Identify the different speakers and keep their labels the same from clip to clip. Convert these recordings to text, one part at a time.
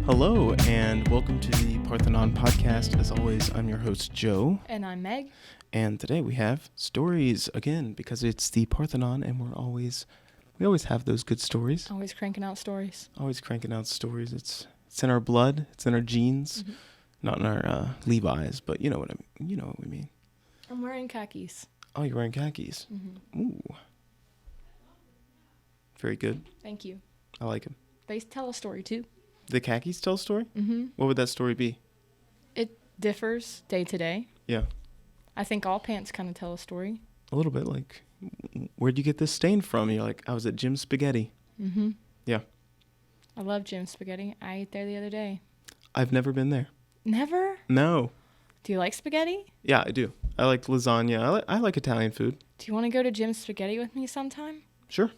Speaker 1: Hello, and welcome to the Parthenon podcast. As always, I'm your host, Joe.
Speaker 2: And I'm Meg.
Speaker 1: And today we have stories again, because it's the Parthenon, and we always have those good stories.
Speaker 2: Always cranking out stories.
Speaker 1: Always cranking out stories. It's in our blood. It's in our genes.
Speaker 2: Mm-hmm.
Speaker 1: Not in our Levi's, but you know what I mean. You know what we mean.
Speaker 2: I'm wearing khakis.
Speaker 1: Oh, you're wearing khakis.
Speaker 2: Mm-hmm.
Speaker 1: Ooh. Very good.
Speaker 2: Thank you.
Speaker 1: I like them.
Speaker 2: They tell a story too.
Speaker 1: The khakis tell a story?
Speaker 2: Mm-hmm.
Speaker 1: What would that story be?
Speaker 2: It differs day to day.
Speaker 1: Yeah.
Speaker 2: I think all pants kind of tell a story.
Speaker 1: A little bit, like, where'd you get this stain from? You're like, I was at Jim's Spaghetti.
Speaker 2: Mm-hmm.
Speaker 1: Yeah.
Speaker 2: I love Jim's Spaghetti. I ate there the other day.
Speaker 1: I've never been there.
Speaker 2: Never?
Speaker 1: No.
Speaker 2: Do you like spaghetti?
Speaker 1: Yeah, I do. I like lasagna. I like Italian food.
Speaker 2: Do you want to go to Jim's Spaghetti with me sometime?
Speaker 1: Sure.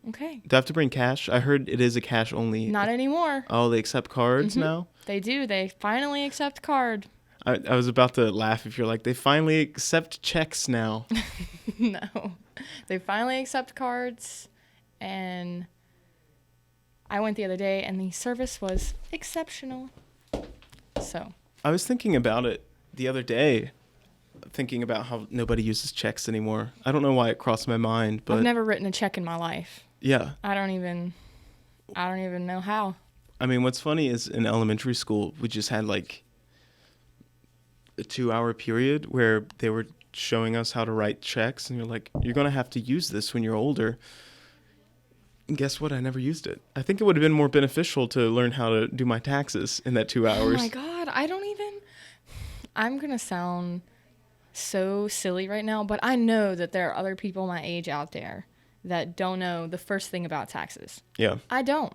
Speaker 2: Okay.
Speaker 1: Do I have to bring cash? I heard it is a cash only.
Speaker 2: Not anymore.
Speaker 1: Oh, they accept cards now?
Speaker 2: They do. They finally accept card.
Speaker 1: I was about to laugh if you're like, they finally accept checks now.
Speaker 2: No. They finally accept cards. And I went the other day and the service was exceptional. So.
Speaker 1: I was thinking about it the other day, thinking about how nobody uses checks anymore. I don't know why it crossed my mind, but
Speaker 2: I've never written a check in my life.
Speaker 1: yeah.
Speaker 2: I don't even know how.
Speaker 1: I mean, what's funny is in elementary school, we just had like a 2-hour period where they were showing us how to write checks, and you're like, you're going to have to use this when you're older. And guess what? I never used it. I think it would have been more beneficial to learn how to do my taxes in that 2 hours.
Speaker 2: Oh my God. I'm going to sound so silly right now, but I know that there are other people my age out there that don't know the first thing about taxes.
Speaker 1: Yeah.
Speaker 2: I don't.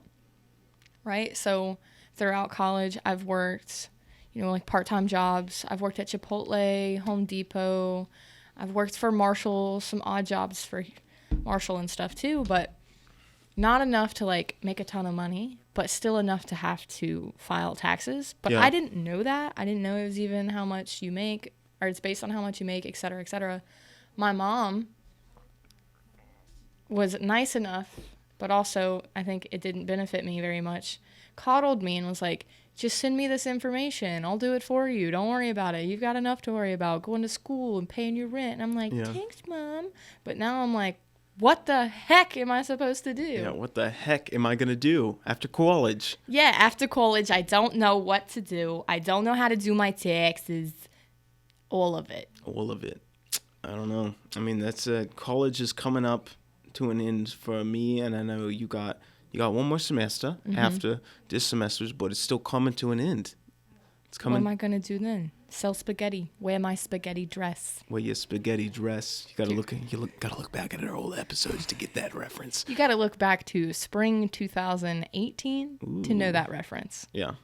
Speaker 2: Right? So throughout college, I've worked, like part-time jobs. I've worked at Chipotle, Home Depot. I've worked for Marshall, some odd jobs for Marshall and stuff too, but not enough to like make a ton of money, but still enough to have to file taxes. But
Speaker 1: Yeah.
Speaker 2: I didn't know that. I didn't know it was even how much you make, or it's based on how much you make, et cetera, et cetera. My mom was nice enough, but also I think it didn't benefit me very much, coddled me and was like, just send me this information. I'll do it for you. Don't worry about it. You've got enough to worry about going to school and paying your rent. And I'm like,
Speaker 1: Yeah.
Speaker 2: Thanks, Mom. But now I'm like, what the heck am I supposed to do?
Speaker 1: Yeah, what the heck am I going to do after college?
Speaker 2: Yeah, after college, I don't know what to do. I don't know how to do my taxes. All of it.
Speaker 1: All of it. I don't know. I mean, that's college is coming up to an end for me, and I know you got one more semester after this semester's, but it's still coming to an end. It's coming.
Speaker 2: What am I going to do then? Sell spaghetti. Wear my spaghetti dress.
Speaker 1: Wear your spaghetti dress. You gotta look back at our old episodes to get that reference.
Speaker 2: You got to look back to spring 2018 to know that reference.
Speaker 1: Yeah.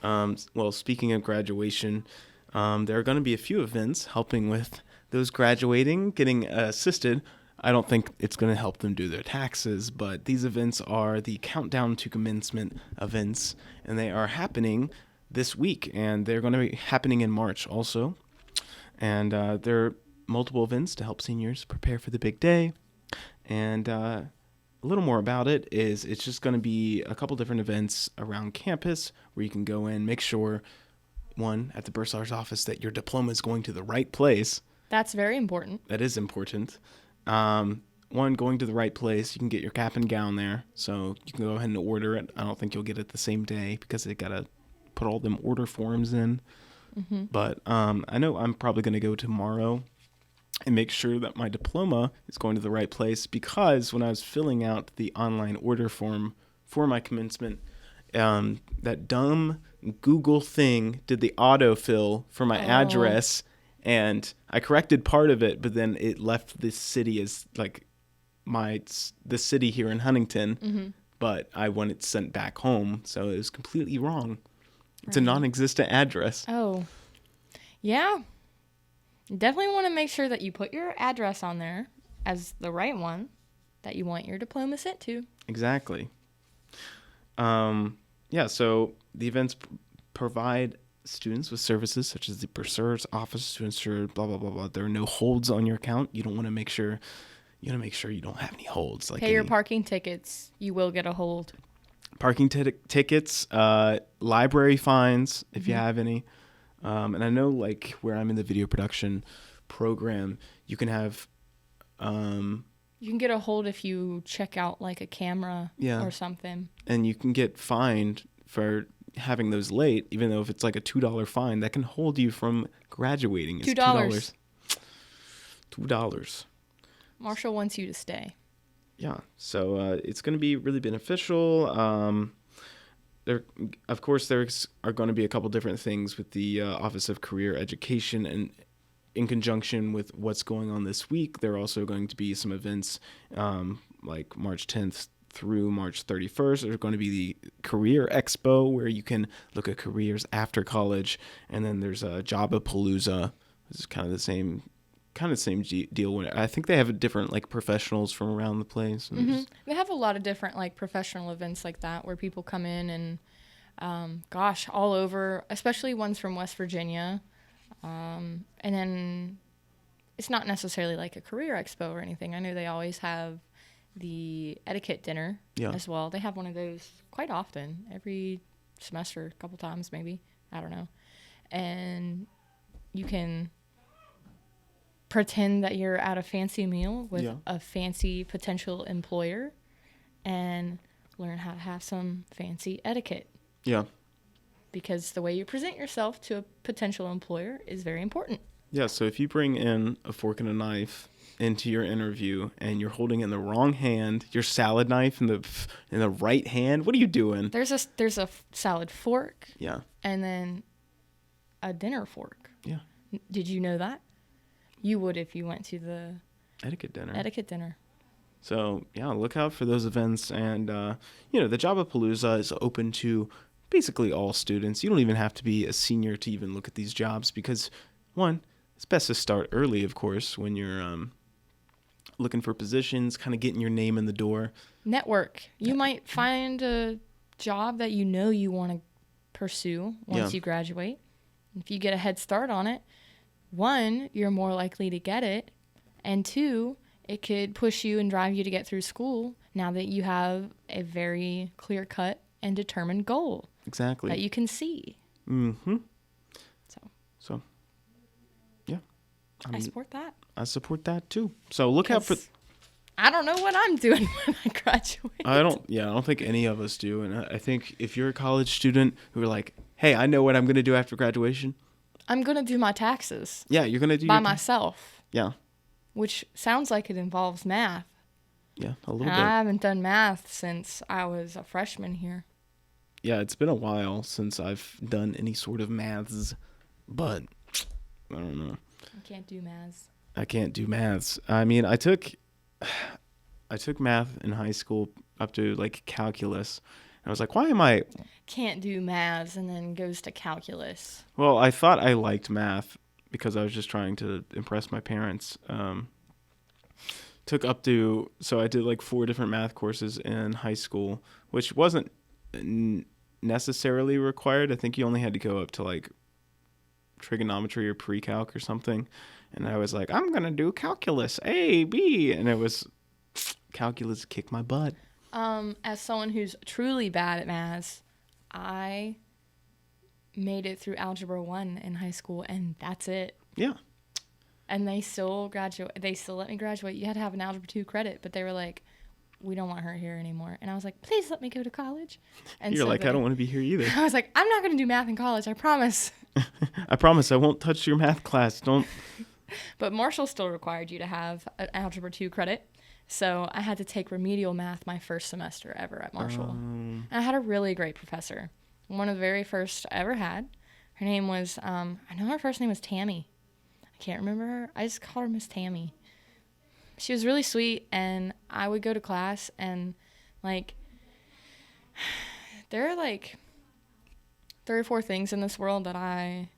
Speaker 1: Well, speaking of graduation, there are going to be a few events helping with those graduating, getting assisted. I don't think it's going to help them do their taxes, but these events are the Countdown to Commencement events, and they are happening this week, and they're going to be happening in March also. And there are multiple events to help seniors prepare for the big day. And a little more about it is it's just going to be a couple different events around campus where you can go in, make sure, one, at the bursar's office, that your diploma is going to the right place.
Speaker 2: That's very important.
Speaker 1: That is important. One, going to the right place. You can get your cap and gown there, so you can go ahead and order it. I don't think you'll get it the same day because they got to put all them order forms in. Mm-hmm. But I know I'm probably going to go tomorrow and make sure that my diploma is going to the right place, because when I was filling out the online order form for my commencement, that dumb Google thing did the autofill for my address, and I corrected part of it, but then it left this city as like the city here in Huntington, but I want it sent back home, so it was completely wrong. It's a non-existent address.
Speaker 2: Oh, yeah. Definitely want to make sure that you put your address on there as the right one that you want your diploma sent to.
Speaker 1: Exactly. Yeah, so the events provide students with services such as the bursar's office to ensure blah, blah, blah, blah. There are no holds on your account. You want to make sure you don't have any holds. Like
Speaker 2: Pay your parking tickets. You will get a hold.
Speaker 1: parking tickets, library fines if you have any. And I know like where I'm in the video production program, you can have
Speaker 2: You can get a hold if you check out like a camera
Speaker 1: Yeah.
Speaker 2: or something.
Speaker 1: and you can get fined for having those late, even though if it's like a $2 fine, that can hold you from graduating. It's
Speaker 2: $2.
Speaker 1: $2.
Speaker 2: Marshall wants you to stay.
Speaker 1: Yeah, so it's going to be really beneficial. There, of course, there are going to be a couple different things with the Office of Career Education, and in conjunction with what's going on this week, there are also going to be some events like March 10th through March 31st. There's going to be the Career Expo, where you can look at careers after college, and then there's a Jobapalooza. This is kind of the same deal. When I think they have different like professionals from around the place. And
Speaker 2: They have a lot of different like professional events like that where people come in and all over, especially ones from West Virginia. And then it's not necessarily like a career expo or anything. I know they always have the etiquette dinner as well. They have one of those quite often, every semester, a couple times maybe. I don't know. And you can pretend that you're at a fancy meal with a fancy potential employer and learn how to have some fancy etiquette.
Speaker 1: Yeah.
Speaker 2: Because the way you present yourself to a potential employer is very important.
Speaker 1: Yeah, so if you bring in a fork and a knife into your interview and you're holding in the wrong hand, your salad knife in the right hand, what are you doing?
Speaker 2: There's a salad fork.
Speaker 1: Yeah.
Speaker 2: And then a dinner fork.
Speaker 1: Yeah.
Speaker 2: Did you know that? You would if you went to the
Speaker 1: Etiquette dinner. So, yeah, look out for those events. And, the Jobapalooza is open to basically all students. You don't even have to be a senior to even look at these jobs because, one, it's best to start early, of course, when you're looking for positions, kind of getting your name in the door.
Speaker 2: Network. You might find a job that you want to pursue once you graduate. If you get a head start on it, one, you're more likely to get it, and two, it could push you and drive you to get through school now that you have a very clear-cut and determined goal.
Speaker 1: Exactly.
Speaker 2: That you can see.
Speaker 1: Mm-hmm. So, yeah.
Speaker 2: I support that.
Speaker 1: I support that, too. So look out for...
Speaker 2: I don't know what I'm doing when I graduate.
Speaker 1: I don't think any of us do. And I think if you're a college student who are like, hey, I know what I'm going to do after graduation.
Speaker 2: I'm going to do my taxes.
Speaker 1: Yeah, you're going to do
Speaker 2: by myself.
Speaker 1: Yeah.
Speaker 2: Which sounds like it involves math.
Speaker 1: Yeah, a little bit.
Speaker 2: I haven't done math since I was a freshman here.
Speaker 1: Yeah, it's been a while since I've done any sort of maths, but I don't know.
Speaker 2: I can't do maths.
Speaker 1: I can't do maths. I mean, I took math in high school up to like calculus. I was like, why am I...
Speaker 2: Can't do maths and then goes to calculus.
Speaker 1: Well, I thought I liked math because I was just trying to impress my parents. So I did like 4 different math courses in high school, which wasn't necessarily required. I think you only had to go up to like trigonometry or pre-calc or something. And I was like, I'm going to do calculus, A, B. And it was calculus kicked my butt.
Speaker 2: As someone who's truly bad at maths, I made it through Algebra 1 in high school, and that's it.
Speaker 1: Yeah.
Speaker 2: And they still let me graduate. You had to have an Algebra 2 credit, but they were like, we don't want her here anymore. And I was like, please let me go to college. And
Speaker 1: You're like, I don't want to be here either.
Speaker 2: I was like, I'm not going to do math in college, I promise.
Speaker 1: I promise I won't touch your math class. Don't.
Speaker 2: But Marshall still required you to have an Algebra 2 credit. So I had to take remedial math my first semester ever at Marshall. And I had a really great professor. One of the very first I ever had. Her name was, I know her first name was Tammy. I can't remember her. I just called her Miss Tammy. She was really sweet, and I would go to class, and, like, there are, like, 3 or 4 things in this world that I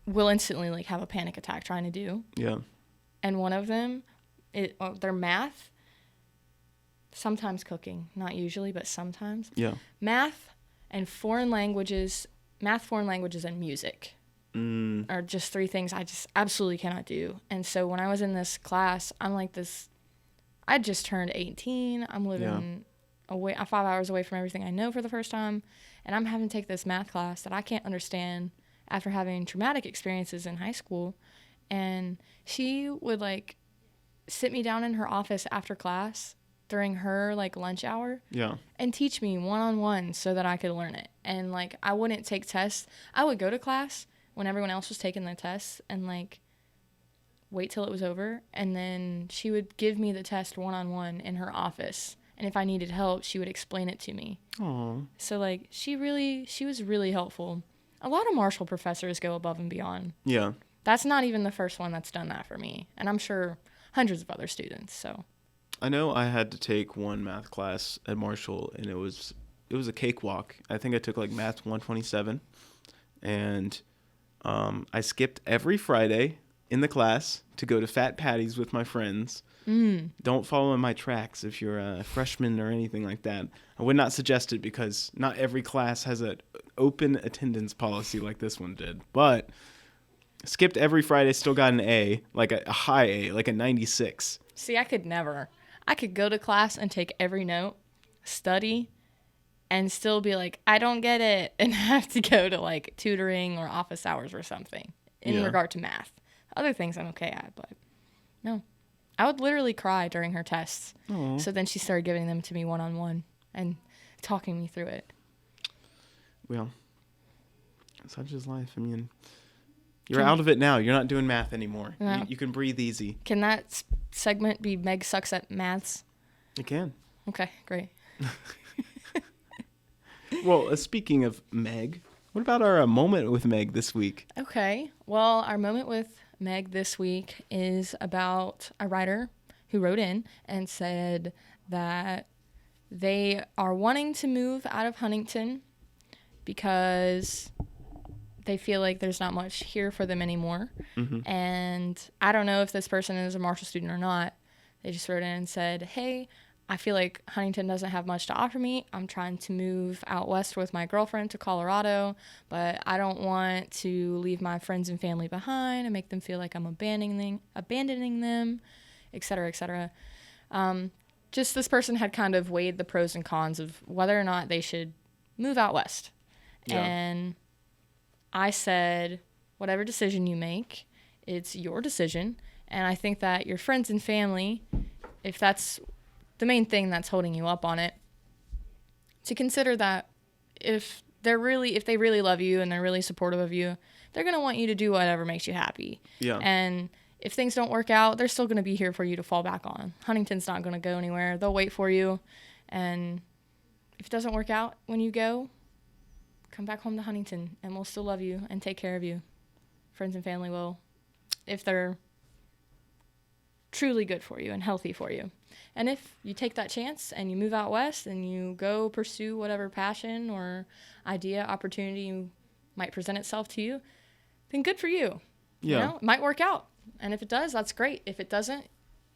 Speaker 2: will instantly, like, have a panic attack trying to do.
Speaker 1: Yeah.
Speaker 2: And one of them, they're math, sometimes cooking, not usually, but sometimes.
Speaker 1: Yeah.
Speaker 2: Math, foreign languages, and music are just 3 things I just absolutely cannot do. And so when I was in this class, I'm like this, I just turned 18. I'm living away, 5 hours away from everything I know for the first time, and I'm having to take this math class that I can't understand after having traumatic experiences in high school. And she would like sit me down in her office after class during her like lunch hour
Speaker 1: Yeah.
Speaker 2: and teach me one-on-one so that I could learn it. And like I wouldn't take tests. I would go to class when everyone else was taking their tests and like wait till it was over, and then she would give me the test one-on-one in her office, and if I needed help she would explain it to me.
Speaker 1: Oh.
Speaker 2: So like she was really helpful. A lot of Marshall professors go above and beyond.
Speaker 1: Yeah.
Speaker 2: That's not even the first one that's done that for me, and I'm sure hundreds of other students. So
Speaker 1: I know I had to take one math class at Marshall, and it was a cakewalk. I think I took like Math 127, and I skipped every Friday in the class to go to Fat Patty's with my friends. Don't follow in my tracks if you're a freshman or anything like that. I would not suggest it because not every class has an open attendance policy like this one did. But skipped every Friday, still got an A, like a high A, like a 96.
Speaker 2: see, I could never. I could go to class and take every note, study, and still be like, I don't get it, and have to go to like tutoring or office hours or something in
Speaker 1: Yeah.
Speaker 2: regard to math. Other things I'm okay at, but no. I would literally cry during her tests.
Speaker 1: Aw.
Speaker 2: So then she started giving them to me one-on-one and talking me through it.
Speaker 1: Well, such is life. I mean, you're out of it now. You're not doing math anymore.
Speaker 2: No.
Speaker 1: You can breathe easy.
Speaker 2: Can that segment be Meg sucks at maths?
Speaker 1: You can.
Speaker 2: Okay, great.
Speaker 1: Well, speaking of Meg, what about our moment with Meg this week?
Speaker 2: Okay, well, our moment with Meg this week is about a writer who wrote in and said that they are wanting to move out of Huntington because they feel like there's not much here for them anymore.
Speaker 1: Mm-hmm.
Speaker 2: And I don't know if this person is a Marshall student or not. They just wrote in and said, hey, I feel like Huntington doesn't have much to offer me. I'm trying to move out west with my girlfriend to Colorado, but I don't want to leave my friends and family behind and make them feel like I'm abandoning them, et cetera, et cetera. Just this person had kind of weighed the pros and cons of whether or not they should move out west.
Speaker 1: Yeah.
Speaker 2: And I said, whatever decision you make, it's your decision. And I think that your friends and family, if that's the main thing that's holding you up on it, to consider that if they really love you and they're really supportive of you, they're going to want you to do whatever makes you happy.
Speaker 1: Yeah.
Speaker 2: And if things don't work out, they're still going to be here for you to fall back on. Huntington's not going to go anywhere. They'll wait for you. And if it doesn't work out when you go, come back home to Huntington and we'll still love you and take care of you. Friends and family will, if they're truly good for you and healthy for you. And if you take that chance and you move out west and you go pursue whatever passion or idea, opportunity might present itself to you, then good for you.
Speaker 1: Yeah.
Speaker 2: You know, it might work out. And if it does, that's great. If it doesn't,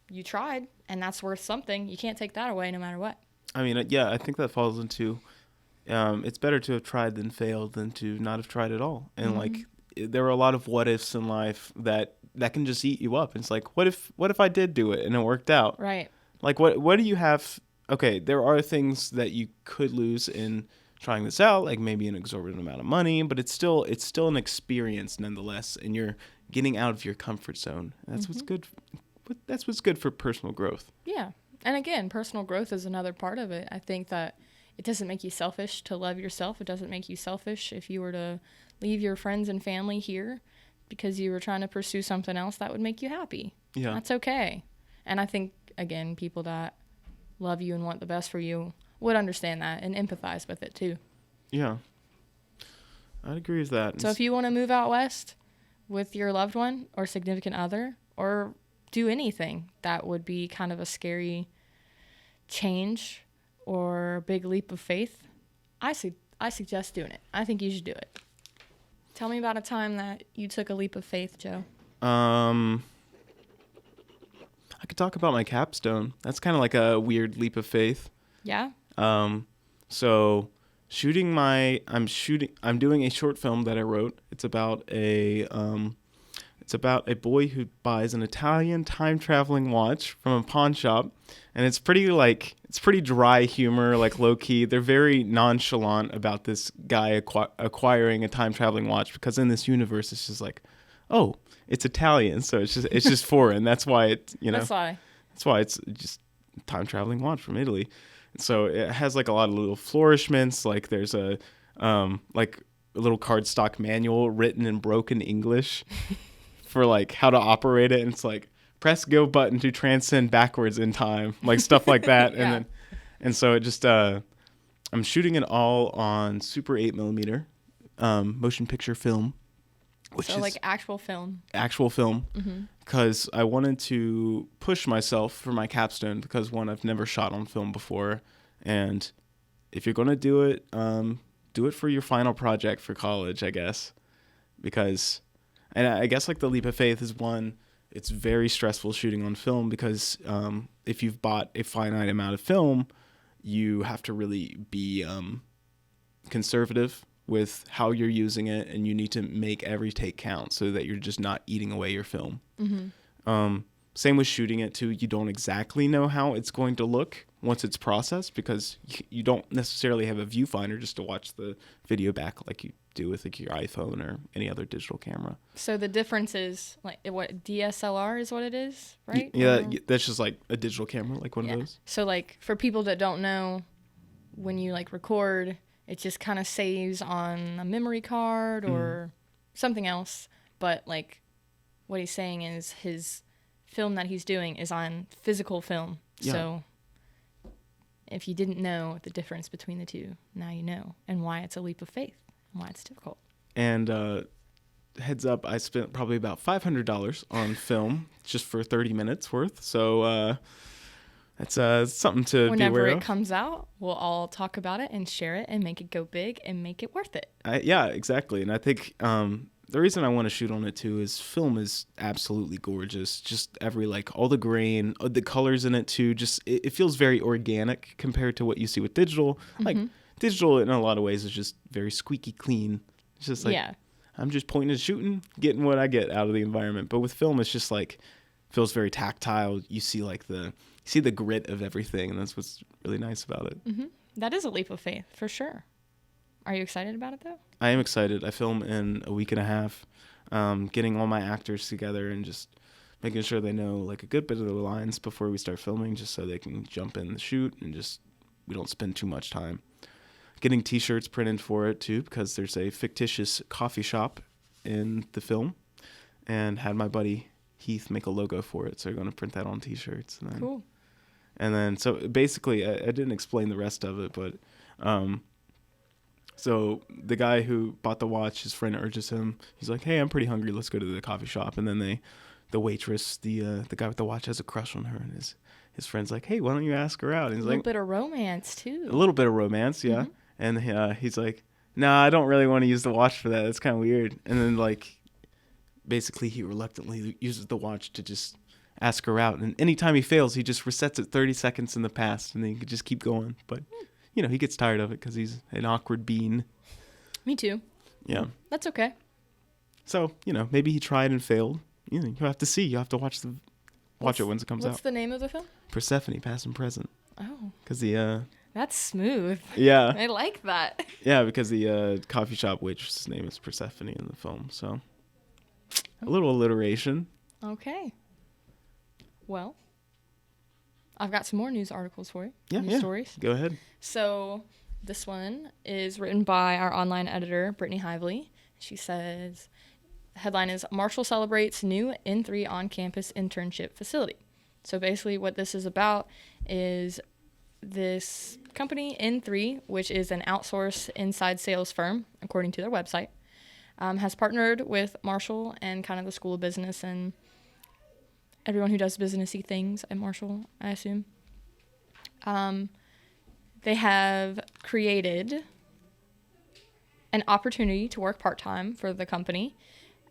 Speaker 2: you tried, and that's worth something. You can't take that away no matter what.
Speaker 1: I mean, yeah, I think that falls into it's better to have tried than failed than to not have tried at all. And like there are a lot of what ifs in life that can just eat you up. It's like, what if I did do it and it worked out?
Speaker 2: Right.
Speaker 1: Like what do you have? Okay, there are things that you could lose in trying this out, like maybe an exorbitant amount of money, but it's still an experience nonetheless, and you're getting out of your comfort zone. That's what's good. That's what's good for personal growth.
Speaker 2: Yeah. And again, personal growth is another part of it. I think that it doesn't make you selfish to love yourself. It doesn't make you selfish if you were to leave your friends and family here because you were trying to pursue something else that would make you happy.
Speaker 1: Yeah.
Speaker 2: That's okay. And I think, again, people that love you and want the best for you would understand that and empathize with it too.
Speaker 1: Yeah. I'd agree with that.
Speaker 2: So if you want to move out west with your loved one or significant other or do anything that would be kind of a scary change or big leap of faith, I suggest doing it. I think you should do it. Tell me about a time that you took a leap of faith, Joe.
Speaker 1: I could talk about my capstone. That's kind of like a weird leap of faith.
Speaker 2: Yeah?
Speaker 1: So I'm doing a short film that I wrote. It's about It's about a boy who buys an Italian time-traveling watch from a pawn shop, and it's pretty dry humor, like low-key. They're very nonchalant about this guy acquiring a time-traveling watch because in this universe it's just like, oh, it's Italian, so it's just foreign. That's why
Speaker 2: That's why.
Speaker 1: That's why it's just a time-traveling watch from Italy. So it has like a lot of little flourishments. Like there's a little cardstock manual written in broken English for like how to operate it, and it's like press go button to transcend backwards in time, like stuff like that.
Speaker 2: Yeah.
Speaker 1: And so it just I'm shooting it all on Super 8mm motion picture film, which
Speaker 2: So
Speaker 1: is
Speaker 2: like actual film.
Speaker 1: because I wanted to push myself for my capstone because one, I've never shot on film before, and if you're gonna do it for your final project for college, I guess, because. And I guess like the leap of faith is one, it's very stressful shooting on film because if you've bought a finite amount of film, you have to really be conservative with how you're using it, and you need to make every take count so that you're just not eating away your film. Same with shooting it too. You don't exactly know how it's going to look once it's processed because you don't necessarily have a viewfinder just to watch the video back like you do with like your iPhone or any other digital camera.
Speaker 2: So the difference is like what DSLR is what it is, right?
Speaker 1: Yeah, that's just like a digital camera, like one of those.
Speaker 2: So like for people that don't know, when you like record, it just kind of saves on a memory card or something else. But like what he's saying is his film that he's doing is on physical film.
Speaker 1: Yeah.
Speaker 2: So if you didn't know the difference between the two, now you know, and why it's a leap of faith and why it's difficult.
Speaker 1: And heads up, I spent probably about $500 on film just for 30 minutes worth. So that's something to be aware of.
Speaker 2: Whenever it comes out, we'll all talk about it and share it and make it go big and make it worth it.
Speaker 1: Yeah, exactly. And I think the reason I want to shoot on it too is film is absolutely gorgeous. Just every like all the grain, the colors in it too. Just it feels very organic compared to what you see with digital. Like digital in a lot of ways is just very squeaky clean. It's just like I'm just pointing and shooting, getting what I get out of the environment. But with film, it's just like feels very tactile. You see like the grit of everything, and that's what's really nice about it.
Speaker 2: That is a leap of faith for sure. Are you excited about it though?
Speaker 1: I am excited. I film in a week and a half, getting all my actors together and just making sure they know like a good bit of the lines before we start filming, just so they can jump in the shoot and just we don't spend too much time. Getting T-shirts printed for it too, because there's a fictitious coffee shop in the film, and had my buddy Heath make a logo for it, so we're going to print that on T-shirts. And then,
Speaker 2: cool.
Speaker 1: And then so basically, I didn't explain the rest of it, but. So the guy who bought the watch, his friend urges him. He's like, "Hey, I'm pretty hungry. Let's go to the coffee shop." And then the waitress, the guy with the watch, has a crush on her, and his friend's like, "Hey, why don't you ask her out?" And he's
Speaker 2: a little
Speaker 1: like,
Speaker 2: bit of romance too.
Speaker 1: A little bit of romance, yeah. And he's like, "Nah, I don't really want to use the watch for that. That's kind of weird." And then like, basically, he reluctantly uses the watch to just ask her out. And anytime he fails, he just resets it 30 seconds in the past, and then he could just keep going. But you know, he gets tired of it because he's an awkward bean.
Speaker 2: Me too.
Speaker 1: Yeah.
Speaker 2: That's okay.
Speaker 1: So, you know, maybe he tried and failed. You know, you have to see. You have to watch it once it comes out.
Speaker 2: What's the name of the film?
Speaker 1: Persephone, Past and Present.
Speaker 2: Oh.
Speaker 1: Because the...
Speaker 2: That's smooth.
Speaker 1: Yeah.
Speaker 2: I like that.
Speaker 1: Yeah, because the coffee shop waitress's name is Persephone in the film. So, a little alliteration.
Speaker 2: Okay. Well, I've got some more news articles for you.
Speaker 1: Yeah.
Speaker 2: Stories.
Speaker 1: Go ahead.
Speaker 2: So this one is written by our online editor, Brittany Hively. She says, the headline is Marshall celebrates new N3 on-campus internship facility. So basically what this is about is this company, N3, which is an outsourced inside sales firm, according to their website, has partnered with Marshall and kind of the School of Business and everyone who does businessy things at Marshall, I assume. They have created an opportunity to work part-time for the company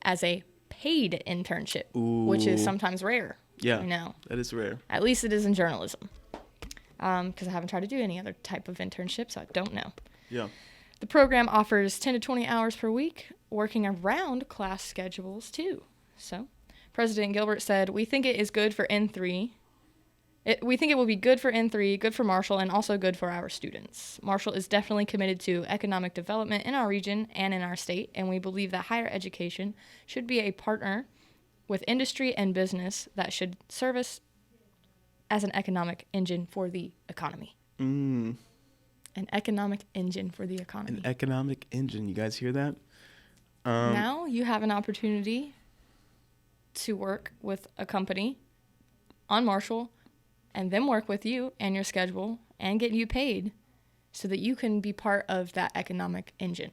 Speaker 2: as a paid internship, which is sometimes rare.
Speaker 1: Yeah,
Speaker 2: I know.
Speaker 1: That is rare.
Speaker 2: At least it is in journalism. Because I haven't tried to do any other type of internship, so I don't know.
Speaker 1: Yeah.
Speaker 2: The program offers 10 to 20 hours per week, working around class schedules too. So, President Gilbert said, "We think it is good for N3. We think it will be good for N3, good for Marshall, and also good for our students. Marshall is definitely committed to economic development in our region and in our state, and we believe that higher education should be a partner with industry and business that should serve us as an economic engine for the economy."
Speaker 1: Mm,
Speaker 2: An economic engine for the economy.
Speaker 1: an economic engine. You guys hear that?
Speaker 2: Now you have an opportunity to work with a company on Marshall and then work with you and your schedule and get you paid so that you can be part of that economic engine.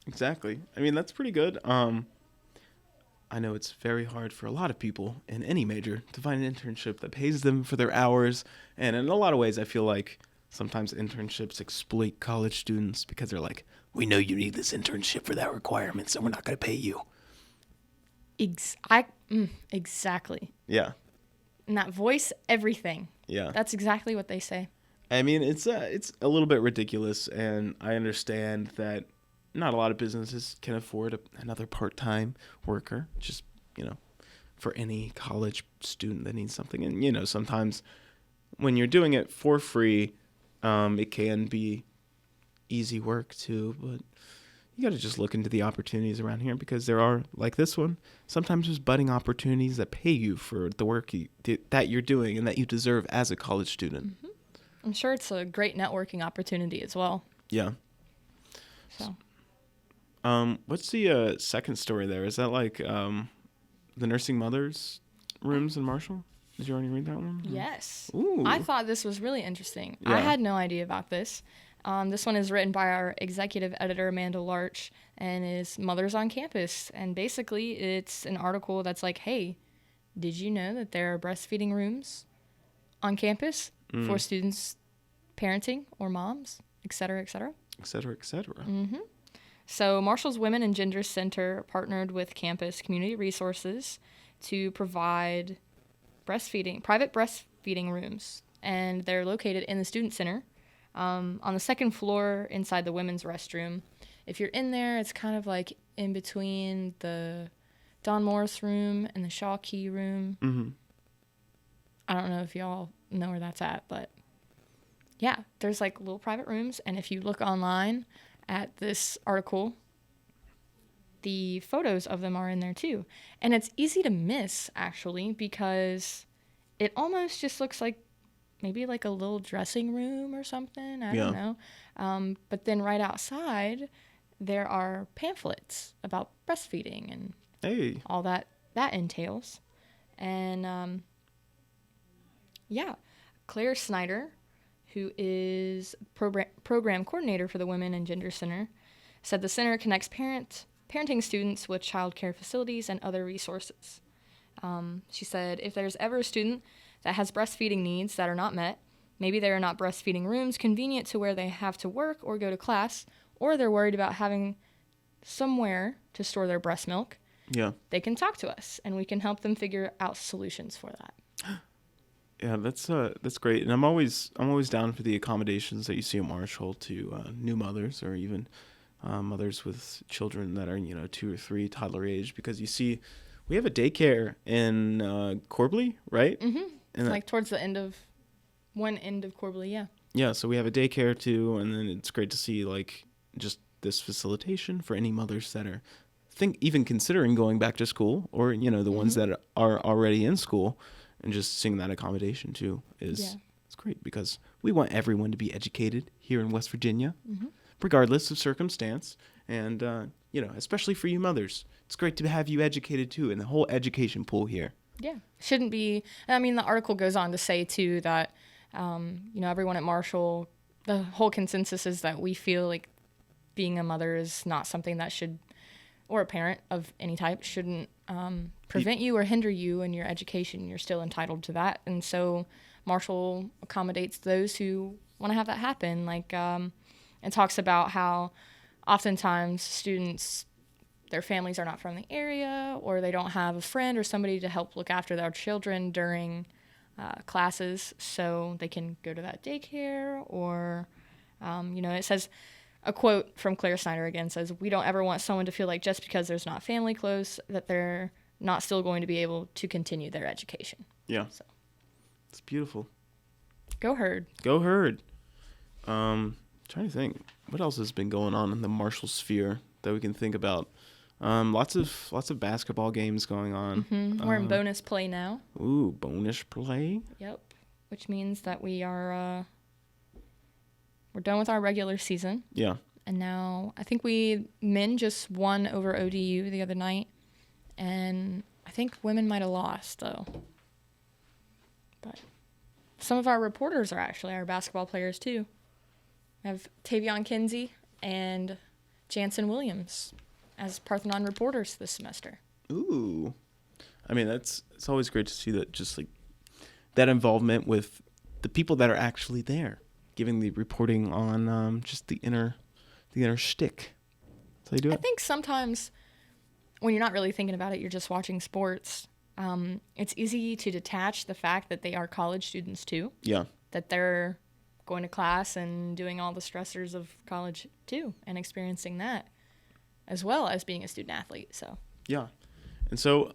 Speaker 1: Exactly. I mean, that's pretty good. I know it's very hard for a lot of people in any major to find an internship that pays them for their hours. And in a lot of ways, I feel like sometimes internships exploit college students because they're like, we know you need this internship for that requirement, so we're not going to pay you.
Speaker 2: Exactly.
Speaker 1: Yeah.
Speaker 2: And that voice, everything.
Speaker 1: Yeah.
Speaker 2: That's exactly what they say.
Speaker 1: I mean, it's a little bit ridiculous, and I understand that not a lot of businesses can afford another part-time worker, just, for any college student that needs something. And, sometimes when you're doing it for free, it can be easy work too, but you got to just look into the opportunities around here because there are, like this one, sometimes there's budding opportunities that pay you for the work that you're doing and that you deserve as a college student.
Speaker 2: Mm-hmm. I'm sure it's a great networking opportunity as well.
Speaker 1: Yeah.
Speaker 2: So.
Speaker 1: What's the second story there? Is that like the nursing mothers rooms in Marshall? Did you already read that one?
Speaker 2: Yes.
Speaker 1: Ooh.
Speaker 2: I thought this was really interesting.
Speaker 1: Yeah.
Speaker 2: I had no idea about this. This one is written by our executive editor, Amanda Larch, and is Mothers on Campus. And basically, it's an article that's like, hey, did you know that there are breastfeeding rooms on campus for students parenting or moms, et cetera, et cetera?
Speaker 1: Et cetera, et cetera.
Speaker 2: Mm-hmm. So Marshall's Women and Gender Center partnered with Campus Community Resources to provide private breastfeeding rooms. And they're located in the Student Center on the second floor inside the women's restroom. If you're in there, it's kind of like in between the Don Morris room and the Shaw Key room.
Speaker 1: Mm-hmm.
Speaker 2: I don't know if y'all know where that's at, but yeah, there's like little private rooms. And if you look online at this article, the photos of them are in there too. And it's easy to miss, actually, because it almost just looks like maybe like a little dressing room or something. I don't know. But then right outside, there are pamphlets about breastfeeding and all that entails. And Claire Snyder, who is program coordinator for the Women and Gender Center, said the center connects parenting students with child care facilities and other resources. She said, if there's ever a student that has breastfeeding needs that are not met, maybe there are not breastfeeding rooms convenient to where they have to work or go to class, or they're worried about having somewhere to store their breast milk, they can talk to us, and we can help them figure out solutions for that.
Speaker 1: Yeah, that's great, and I'm always down for the accommodations that you see at Marshall to new mothers or even mothers with children that are 2 or 3 toddler age, because you see we have a daycare in Corbley, right?
Speaker 2: Mm-hmm. And like towards the end of Corbley, yeah. Yeah,
Speaker 1: so we have a daycare too, and then it's great to see like just this facilitation for any mothers that are even considering going back to school, or the ones that are already in school. And just seeing that accommodation, too, it's great because we want everyone to be educated here in West Virginia, regardless of circumstance. And, especially for you mothers, it's great to have you educated, too, in the whole education pool here.
Speaker 2: Yeah. Shouldn't be. I mean, the article goes on to say, too, that, everyone at Marshall, the whole consensus is that we feel like being a mother is not something that should, or a parent of any type, shouldn't prevent you or hinder you in your education. You're still entitled to that. And so Marshall accommodates those who want to have that happen. Like, it talks about how oftentimes students, their families are not from the area, or they don't have a friend or somebody to help look after their children during classes, so they can go to that daycare, or, it says, a quote from Claire Snyder again says, "We don't ever want someone to feel like just because there's not family close that they're not still going to be able to continue their education.
Speaker 1: Yeah.
Speaker 2: So.
Speaker 1: It's beautiful.
Speaker 2: Go Herd.
Speaker 1: Go Herd. Trying to think. What else has been going on in the Marshall sphere that we can think about? Lots of basketball games going on.
Speaker 2: Mm-hmm. We're in bonus play now.
Speaker 1: Ooh, bonus play?
Speaker 2: Yep. Which means that we are we're done with our regular season.
Speaker 1: Yeah.
Speaker 2: And now I think men just won over ODU the other night. And I think women might have lost, though. But some of our reporters are actually our basketball players, too. We have Tavion Kinsey and Jansen Williams as Parthenon reporters this semester.
Speaker 1: Ooh. I mean, it's always great to see that, just like that involvement with the people that are actually there, giving the reporting on just the inner shtick. That's how you do it.
Speaker 2: I think sometimes when you're not really thinking about it, you're just watching sports. It's easy to detach the fact that they are college students too.
Speaker 1: Yeah.
Speaker 2: That they're going to class and doing all the stressors of college too, and experiencing that, as well as being a student athlete. So.
Speaker 1: Yeah, and so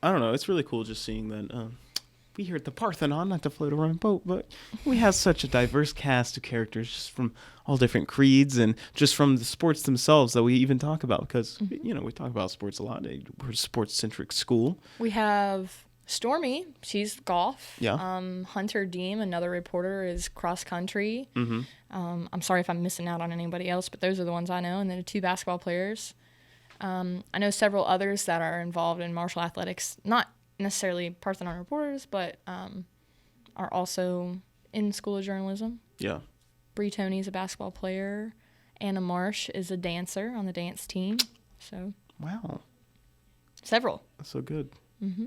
Speaker 1: I don't know. It's really cool just seeing that. We here at the Parthenon, not to float around a boat, but we have such a diverse cast of characters just from all different creeds and just from the sports themselves that we even talk about because, we talk about sports a lot. We're a sports-centric school.
Speaker 2: We have Stormy. She's golf.
Speaker 1: Yeah.
Speaker 2: Hunter Deem, another reporter, is cross country.
Speaker 1: Mm-hmm.
Speaker 2: I'm sorry if I'm missing out on anybody else, but those are the ones I know. And then the 2 basketball players. I know several others that are involved in Marshall athletics, not necessarily Parthenon reporters, but are also in School of Journalism.
Speaker 1: Yeah.
Speaker 2: Bree Toney's a basketball player. Anna Marsh is a dancer on the dance team. So.
Speaker 1: Wow.
Speaker 2: Several.
Speaker 1: That's so good.
Speaker 2: Mm-hmm.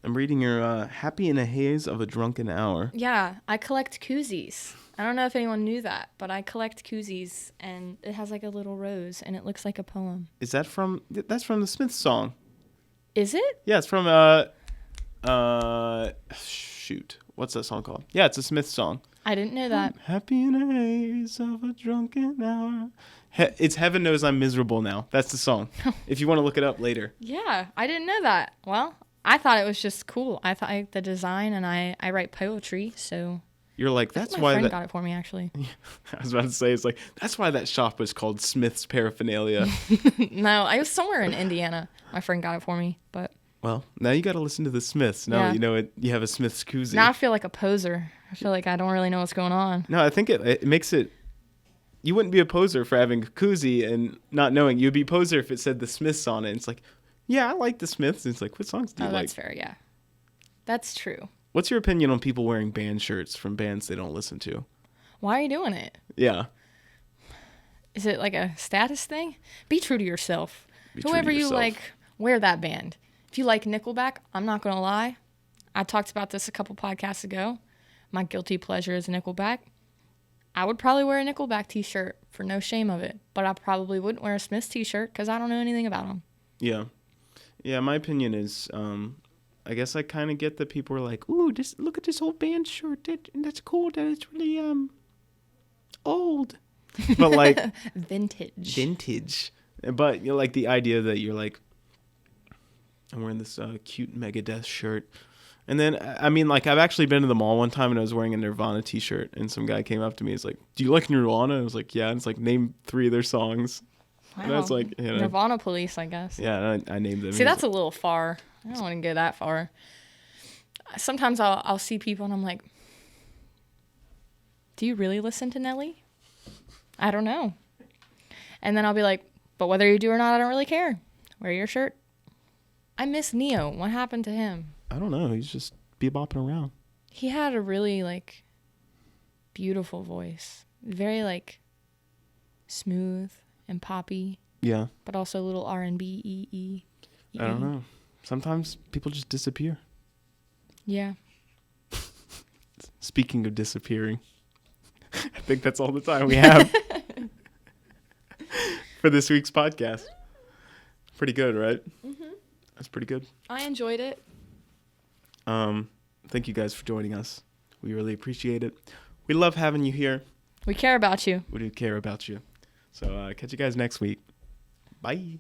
Speaker 1: I'm reading your Happy in a Haze of a Drunken Hour.
Speaker 2: Yeah, I collect koozies. I don't know if anyone knew that, but I collect koozies, and it has like a little rose, and it looks like a poem.
Speaker 1: Is that that's from the Smiths song?
Speaker 2: Is it?
Speaker 1: Yeah, it's from, shoot. What's that song called? Yeah, it's a Smiths song.
Speaker 2: I didn't know that.
Speaker 1: Happy in a haze of a drunken hour. It's Heaven Knows I'm Miserable Now. That's the song. If you want to look it up later.
Speaker 2: Yeah, I didn't know that. Well, I thought it was just cool. I thought the design, and I write poetry, so.
Speaker 1: You're like, that's
Speaker 2: my
Speaker 1: why
Speaker 2: friend
Speaker 1: that.
Speaker 2: got it for me, actually.
Speaker 1: I was about to say, it's like, that's why that shop was called Smith's Paraphernalia.
Speaker 2: No, I was somewhere in Indiana. My friend got it for me, but.
Speaker 1: Well, now you got to listen to the Smiths. Now that you know it, you have a Smith's koozie.
Speaker 2: Now I feel like a poser. I feel like I don't really know what's going on.
Speaker 1: No, I think it makes it. You wouldn't be a poser for having a koozie and not knowing. You'd be a poser if it said the Smiths on it. It's like, yeah, I like the Smiths. It's like, what songs do you like?
Speaker 2: That's fair, yeah. That's true.
Speaker 1: What's your opinion on people wearing band shirts from bands they don't listen to?
Speaker 2: Why are you doing it?
Speaker 1: Yeah.
Speaker 2: Is it like a status thing? Be true to yourself.
Speaker 1: Be true to
Speaker 2: Whoever you
Speaker 1: yourself.
Speaker 2: like, wear that band. If you like Nickelback, I'm not going to lie. I talked about this a couple podcasts ago. My guilty pleasure is Nickelback. I would probably wear a Nickelback t-shirt for no shame of it, but I probably wouldn't wear a Smiths t-shirt because I don't know anything about them.
Speaker 1: Yeah. Yeah, my opinion is, I guess I kind of get that people are like, ooh, just look at this old band shirt. That's cool. That it's really old. But like vintage. But like the idea that you're like, I'm wearing this cute Megadeth shirt. And then, I mean, like, I've actually been to the mall one time and I was wearing a Nirvana t-shirt. And some guy came up to me. He's like, do you like Nirvana? I was like, yeah. And it's like, name 3 of their songs.
Speaker 2: Wow.
Speaker 1: And that's like,
Speaker 2: Nirvana police, I guess.
Speaker 1: Yeah, I named them.
Speaker 2: See, that's a little far. I don't want to go that far. Sometimes I'll see people and I'm like, do you really listen to Nelly? I don't know. And then I'll be like, but whether you do or not, I don't really care. Wear your shirt. I miss Neo. What happened to him?
Speaker 1: I don't know. He's just bebopping around.
Speaker 2: He had a really, like, beautiful voice. Very, like, smooth and poppy.
Speaker 1: Yeah.
Speaker 2: But also a little R&B.
Speaker 1: I don't know. Sometimes people just disappear.
Speaker 2: Yeah.
Speaker 1: Speaking of disappearing, I think that's all the time we have for this week's podcast. Pretty good, right? Mm-hmm. That's pretty good.
Speaker 2: I enjoyed it.
Speaker 1: Thank you guys for joining us. We really appreciate it. We love having you here.
Speaker 2: We care about you.
Speaker 1: We do care about you. So catch you guys next week. Bye.